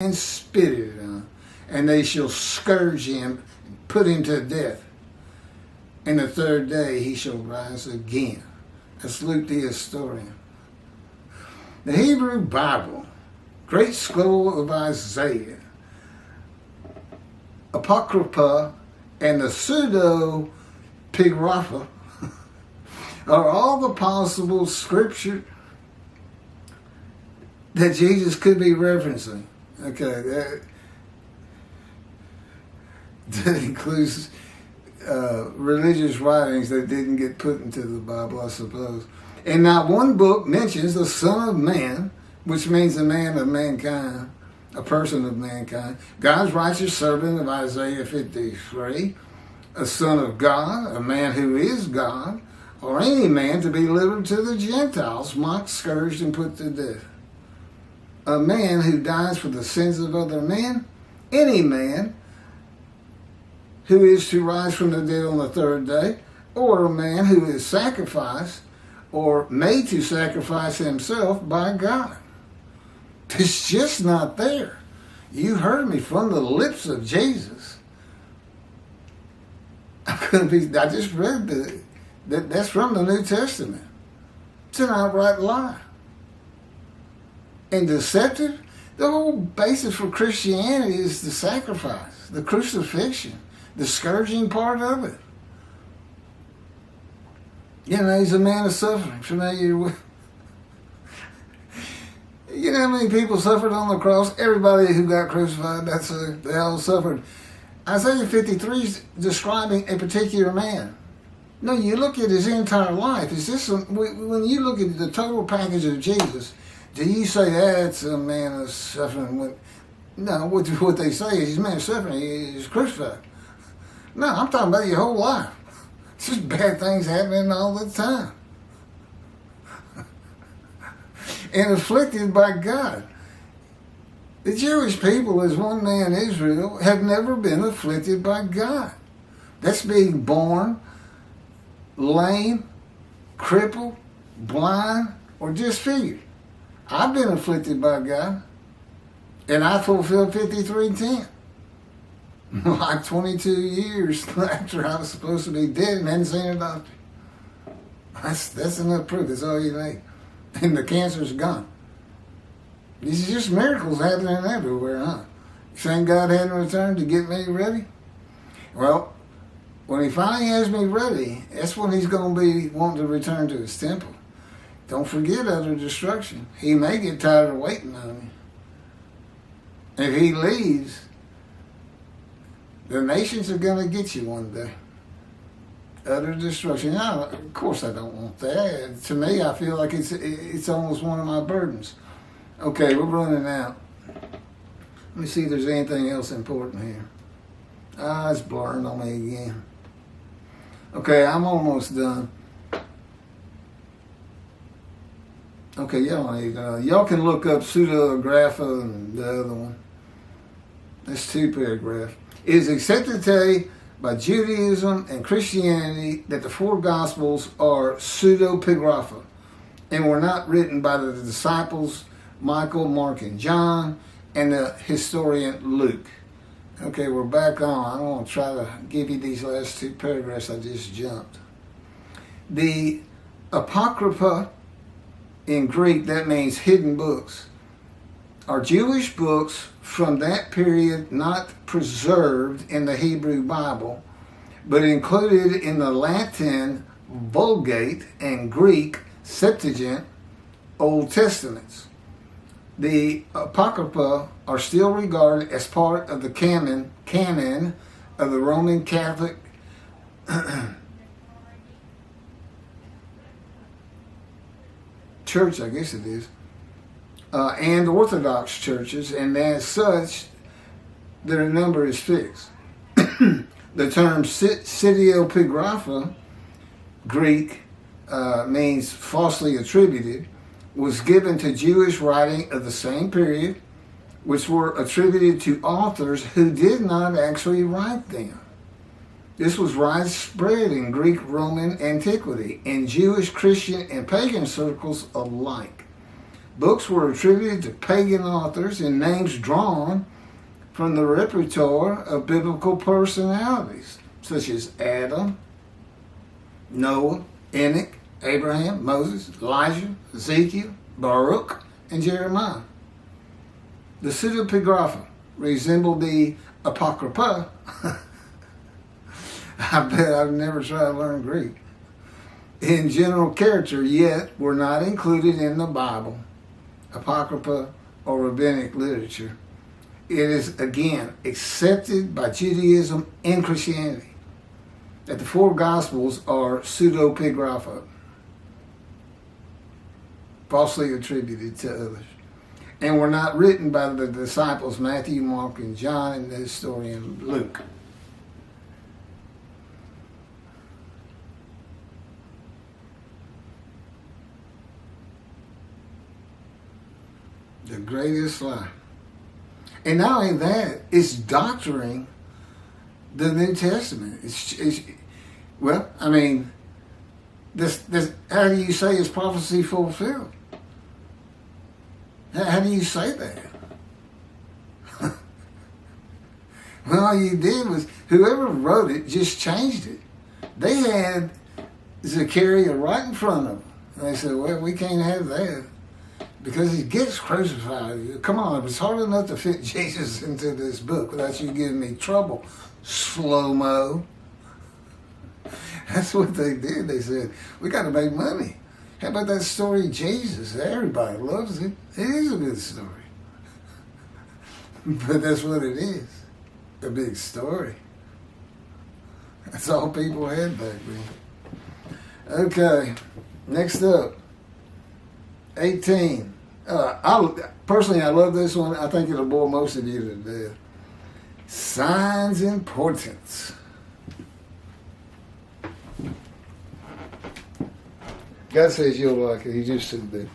and spitted on, and they shall scourge him, and put him to death. And the third day he shall rise again. That's Luke the historian. The Hebrew Bible, great scroll of Isaiah, Apocrypha, and the pseudo-pigrapha are all the possible scripture that Jesus could be referencing. Okay, that includes religious writings that didn't get put into the Bible, I suppose. And not one book mentions the Son of Man, which means a man of mankind, a person of mankind, God's righteous servant of Isaiah 53, a son of God, a man who is God, or any man to be delivered to the Gentiles, mocked, scourged, and put to death. A man who dies for the sins of other men, any man who is to rise from the dead on the third day, or a man who is sacrificed or made to sacrifice himself by God. It's just not there. You heard me from the lips of Jesus. I just read that's from the New Testament. It's an outright lie. And deceptive, the whole basis for Christianity is the sacrifice, the crucifixion, the scourging part of it. You know, he's a man of suffering. Familiar with? You know how many people suffered on the cross? Everybody who got crucified, they all suffered. Isaiah 53 is describing a particular man. No, you look at his entire life. When you look at the total package of Jesus, do you say that's a man of suffering? No, what they say is he's a man of suffering. He's crucified. No, I'm talking about your whole life. It's just bad things happening all the time. And afflicted by God. The Jewish people, as one man Israel, have never been afflicted by God. That's being born lame, crippled, blind, or disfigured. I've been afflicted by God, and I fulfilled 53:10. Like 22 years after I was supposed to be dead and hadn't seen a doctor. That's enough proof. That's all you need. And the cancer's gone. These are just miracles happening everywhere, huh? You think God hadn't returned to get me ready? Well, when he finally has me ready, that's when he's going to be wanting to return to his temple. Don't forget utter destruction. He may get tired of waiting on you. If he leaves, the nations are going to get you one day. Utter destruction. Now, of course I don't want that. To me, I feel like it's almost one of my burdens. Okay, we're running out. Let me see if there's anything else important here. It's blurring on me again. Okay, I'm almost done. Okay, y'all can look up pseudegrapha and the other one. That's 2 paragraphs. It is accepted today by Judaism and Christianity that the 4 Gospels are pseudepigrapha and were not written by the disciples Michael, Mark, and John, and the historian Luke. Okay, we're back on. I'm going to try to give you these last 2 paragraphs I just jumped. The Apocrypha, in Greek, that means hidden books, are Jewish books from that period not preserved in the Hebrew Bible, but included in the Latin Vulgate and Greek Septuagint Old Testaments. The Apocrypha are still regarded as part of the canon of the Roman Catholic Church, I guess it is, and Orthodox churches, and as such, their number is fixed. The term pseudepigrapha, Greek, means falsely attributed, was given to Jewish writing of the same period, which were attributed to authors who did not actually write them. This was widespread in Greek Roman antiquity, in Jewish, Christian, and pagan circles alike. Books were attributed to pagan authors and names drawn from the repertoire of biblical personalities, such as Adam, Noah, Enoch, Abraham, Moses, Elijah, Ezekiel, Baruch, and Jeremiah. The pseudepigrapha resembled the apocrypha. I bet I've never tried to learn Greek. In general character, yet were not included in the Bible, apocrypha, or rabbinic literature. It is, again, accepted by Judaism and Christianity that the four Gospels are pseudepigrapha, falsely attributed to others, and were not written by the disciples Matthew, Mark, and John, and the historian Luke. The greatest lie. And not only that, it's doctoring the New Testament. Well, I mean, this how do you say is prophecy fulfilled? How do you say that? Well, all you did was, whoever wrote it just changed it. They had Zechariah right in front of them. And they said, well, we can't have that because he gets crucified. Come on, it's hard enough to fit Jesus into this book without you giving me trouble, slow-mo. That's what they did. They said, we got to make money. How about that story of Jesus? Everybody loves it. It is a good story. But that's what it is. A big story. That's all people had back then. Okay, next up. 18. Personally, I love this one. I think it'll bore most of you to death. Signs and portents. God says you'll like it. He just said that.